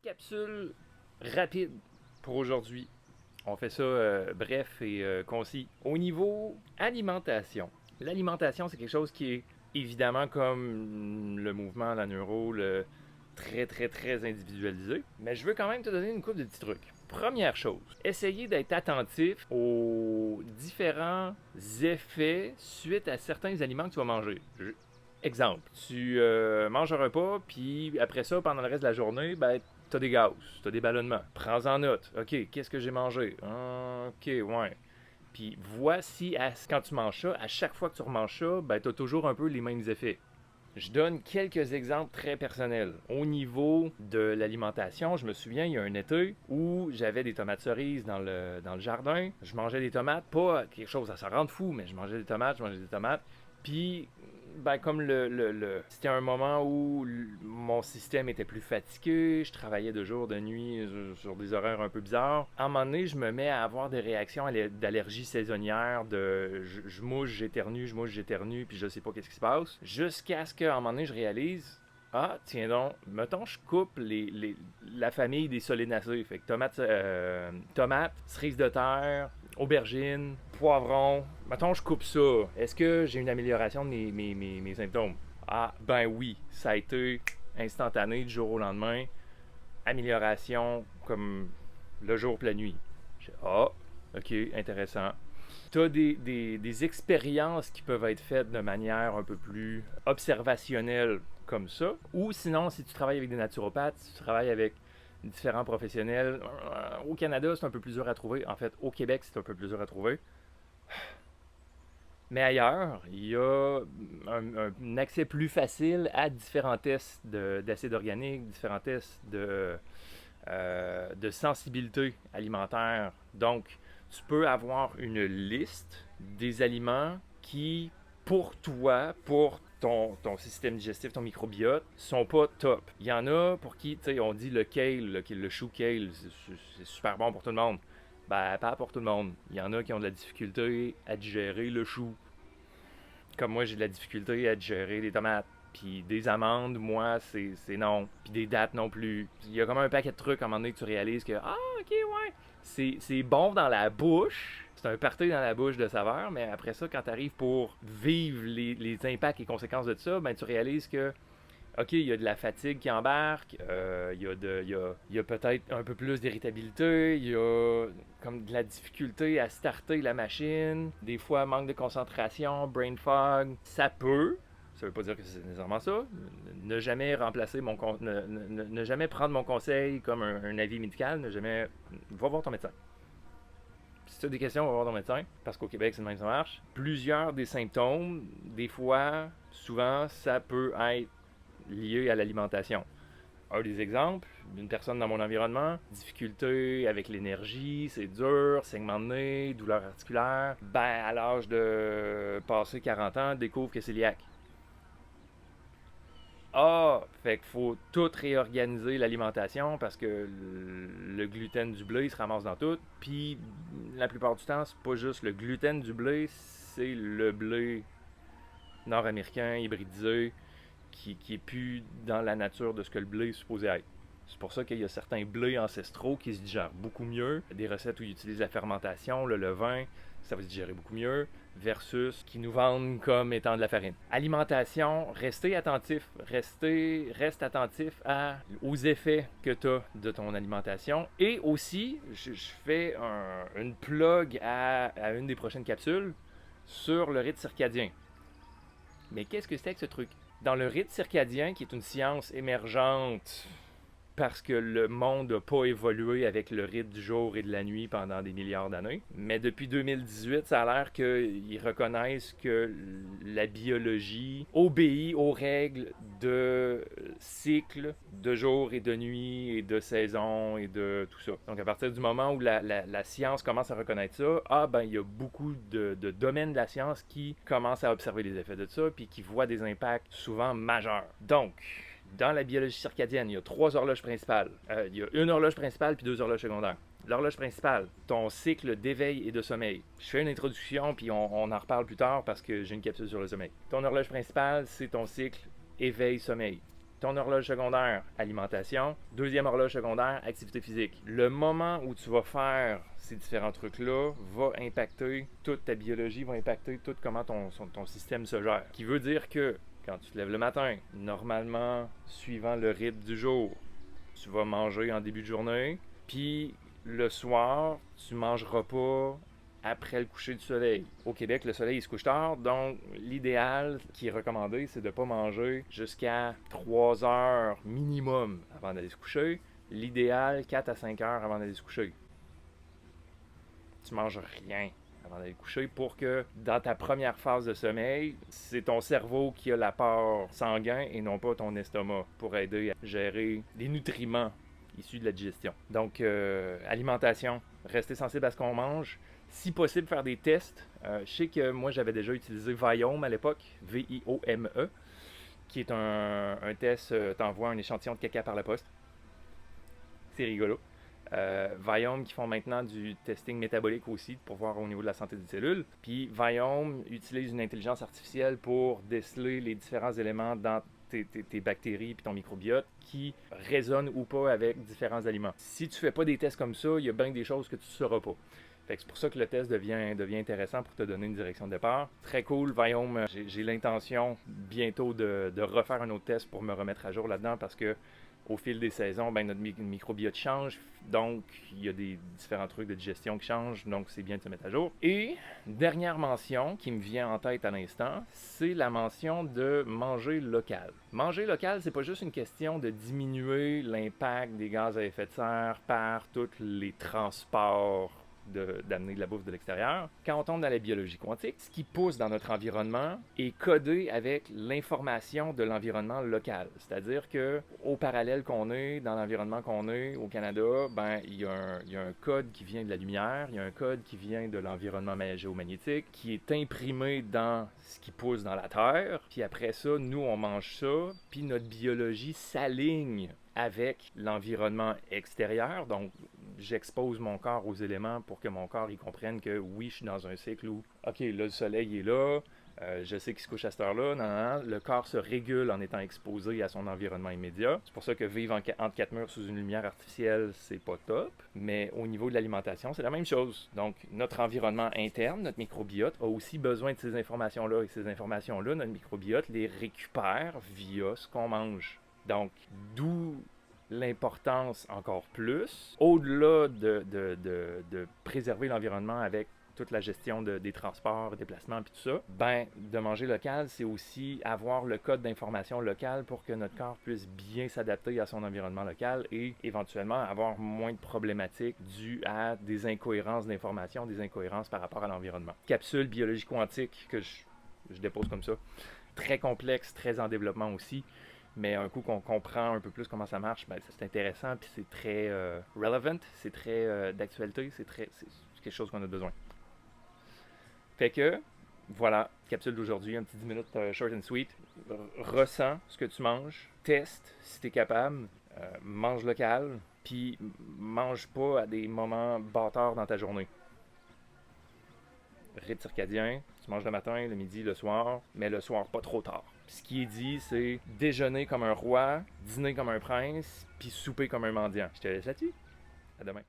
capsule rapide pour aujourd'hui. On fait ça bref et concis. Au niveau alimentation, l'alimentation, c'est quelque chose qui est évidemment comme le mouvement, la neuro, très très très individualisé. Mais je veux quand même te donner une couple de petits trucs. Première chose, essayer d'être attentif aux différents effets suite à certains aliments que tu vas manger. Exemple, tu manges un repas, puis après ça, pendant le reste de la journée, ben, t'as des gaz, t'as des ballonnements. Prends-en note. OK, qu'est-ce que j'ai mangé? OK, ouais. Puis voici, quand tu manges ça, à chaque fois que tu remanges ça, ben, t'as toujours un peu les mêmes effets. Je donne quelques exemples très personnels. Au niveau de l'alimentation, je me souviens, il y a un été où j'avais des tomates cerises dans le jardin. Je mangeais des tomates, pas quelque chose à se rendre fou, mais je mangeais des tomates. Puis, ben, comme c'était un moment où mon système était plus fatigué, je travaillais de jour, de nuit, sur des horaires un peu bizarres. À un moment donné, je me mets à avoir des réactions d'allergie saisonnière, je mouche, j'éternue, puis je sais pas qu'est-ce qui se passe. Jusqu'à ce qu'à un moment donné, je réalise, ah, tiens donc, mettons, je coupe la famille des solénacées. Fait que tomates, cerises de terre, aubergines, poivrons. Mettons, je coupe ça. Est-ce que j'ai une amélioration de mes symptômes? Ah, ben oui, ça a été instantané du jour au lendemain. Amélioration comme le jour et la nuit. Ah, ok, intéressant. Tu as des expériences qui peuvent être faites de manière un peu plus observationnelle comme ça. Ou sinon, si tu travailles avec des naturopathes, si tu travailles avec différents professionnels, au Canada, c'est un peu plus dur à trouver. En fait, au Québec, c'est un peu plus dur à trouver. Mais ailleurs, il y a un accès plus facile à différents tests d'acide organique, différents tests de sensibilité alimentaire. Donc, tu peux avoir une liste des aliments qui, pour toi, pour ton système digestif, ton microbiote, sont pas top. Il y en a pour qui, tu sais, on dit le kale, le chou kale, c'est super bon pour tout le monde. Ben, pas pour tout le monde. Il y en a qui ont de la difficulté à digérer le chou. Comme moi, j'ai de la difficulté à digérer des tomates. Puis des amandes, moi, c'est non. Puis des dattes non plus. Il y a comme un paquet de trucs à un moment donné que tu réalises que, ah, ok, ouais, c'est bon dans la bouche. C'est un party dans la bouche de saveur, mais après ça, quand tu arrives pour vivre les impacts et conséquences de ça, ben tu réalises que, ok, il y a de la fatigue qui embarque, il y a peut-être un peu plus d'irritabilité, il y a comme de la difficulté à starter la machine, des fois manque de concentration, brain fog, ça peut. Ça veut pas dire que c'est nécessairement ça. Ne jamais remplacer ne jamais prendre mon conseil comme un avis médical. Ne jamais. Va voir ton médecin. Si tu as des questions, va voir ton médecin. Parce qu'au Québec, c'est le même que ça marche. Plusieurs des symptômes, des fois, souvent, ça peut être lié à l'alimentation. Un des exemples, d'une personne dans mon environnement, difficulté avec l'énergie, c'est dur, saignement de nez, douleur articulaire, ben à l'âge de passer 40 ans, découvre que c'est cœliaque. Ah, fait qu'il faut tout réorganiser l'alimentation parce que le gluten du blé il se ramasse dans tout. Puis la plupart du temps, c'est pas juste le gluten du blé, c'est le blé nord-américain hybridisé qui est plus dans la nature de ce que le blé est supposé être. C'est pour ça qu'il y a certains blés ancestraux qui se digèrent beaucoup mieux. Des recettes où ils utilisent la fermentation, le levain, ça va se digérer beaucoup mieux, versus qui nous vendent comme étant de la farine. Alimentation, reste attentif aux effets que tu as de ton alimentation. Et aussi, je fais une plug à une des prochaines capsules sur le rythme circadien. Mais qu'est-ce que c'est que ce truc? Dans le rythme circadien, qui est une science émergente parce que le monde n'a pas évolué avec le rythme du jour et de la nuit pendant des milliards d'années. Mais depuis 2018, ça a l'air qu'ils reconnaissent que la biologie obéit aux règles de cycle de jour et de nuit et de saison et de tout ça. Donc à partir du moment où la science commence à reconnaître ça, ben il y a beaucoup de domaines de la science qui commencent à observer les effets de ça puis qui voient des impacts souvent majeurs. Donc, dans la biologie circadienne, il y a 3 horloges principales. Il y a une horloge principale puis 2 horloges secondaires. L'horloge principale, ton cycle d'éveil et de sommeil. Je fais une introduction puis on en reparle plus tard parce que j'ai une capsule sur le sommeil. Ton horloge principale, c'est ton cycle éveil-sommeil. ton horloge secondaire, alimentation. Deuxième horloge secondaire, activité physique. Le moment où tu vas faire ces différents trucs-là va impacter toute ta biologie, va impacter tout comment ton système se gère. Ce qui veut dire que quand tu te lèves le matin, normalement, suivant le rythme du jour, tu vas manger en début de journée, puis le soir, tu ne mangeras pas après le coucher du soleil. Au Québec, le soleil il se couche tard, donc l'idéal qui est recommandé, c'est de ne pas manger jusqu'à 3 heures minimum avant d'aller se coucher. L'idéal, 4 à 5 heures avant d'aller se coucher. Tu manges rien avant d'aller te coucher pour que dans ta première phase de sommeil, c'est ton cerveau qui a l'apport sanguin et non pas ton estomac pour aider à gérer les nutriments issus de la digestion. Donc, alimentation, rester sensible à ce qu'on mange. Si possible, faire des tests. Je sais que moi, j'avais déjà utilisé Viome à l'époque, V-I-O-M-E, qui est un test, t'envoies un échantillon de caca par la poste. C'est rigolo. Viome qui font maintenant du testing métabolique aussi pour voir au niveau de la santé des cellules. Puis Viome utilise une intelligence artificielle pour déceler les différents éléments dans tes bactéries et ton microbiote qui résonnent ou pas avec différents aliments. Si tu fais pas des tests comme ça, il y a bien des choses que tu ne sauras pas. Fait que c'est pour ça que le test devient intéressant pour te donner une direction de départ. Très cool, Viome. J'ai l'intention bientôt de refaire un autre test pour me remettre à jour là-dedans parce que au fil des saisons, ben, notre microbiote change, donc il y a des différents trucs de digestion qui changent, donc c'est bien de se mettre à jour. Et dernière mention qui me vient en tête à l'instant, c'est la mention de manger local. Manger local, c'est pas juste une question de diminuer l'impact des gaz à effet de serre par tous les transports d'amener de la bouffe de l'extérieur. Quand on tombe dans la biologie quantique, ce qui pousse dans notre environnement est codé avec l'information de l'environnement local. C'est-à-dire que au parallèle qu'on est, dans l'environnement qu'on est au Canada, ben, il y a un code qui vient de la lumière, il y a un code qui vient de l'environnement géomagnétique, qui est imprimé dans ce qui pousse dans la Terre. Puis après ça, nous, on mange ça, puis notre biologie s'aligne avec l'environnement extérieur. Donc, j'expose mon corps aux éléments pour que mon corps il comprenne que oui, je suis dans un cycle où, OK, là, le soleil est là, je sais qu'il se couche à cette heure-là, non, le corps se régule en étant exposé à son environnement immédiat. C'est pour ça que vivre entre quatre murs sous une lumière artificielle, c'est pas top. Mais au niveau de l'alimentation, c'est la même chose. Donc, notre environnement interne, notre microbiote, a aussi besoin de ces informations-là. Et ces informations-là, notre microbiote les récupère via ce qu'on mange. Donc, d'où l'importance encore plus, au-delà de préserver l'environnement avec toute la gestion des transports, déplacements et tout ça, ben, de manger local, c'est aussi avoir le code d'information local pour que notre corps puisse bien s'adapter à son environnement local et éventuellement avoir moins de problématiques dues à des incohérences d'information, des incohérences par rapport à l'environnement. Capsule biologie quantique que je dépose comme ça. Très complexe, très en développement aussi. Mais un coup qu'on comprend un peu plus comment ça marche, ben, c'est intéressant, puis c'est très relevant, c'est très d'actualité, c'est quelque chose qu'on a besoin. Fait que, voilà, capsule d'aujourd'hui, un petit 10 minutes short and sweet. Ressens ce que tu manges, teste si tu es capable, mange local, puis mange pas à des moments bâtards dans ta journée. Rythme circadien, tu manges le matin, le midi, le soir, mais le soir pas trop tard. Ce qui est dit, c'est déjeuner comme un roi, dîner comme un prince, puis souper comme un mendiant. Je te laisse là-dessus. À demain.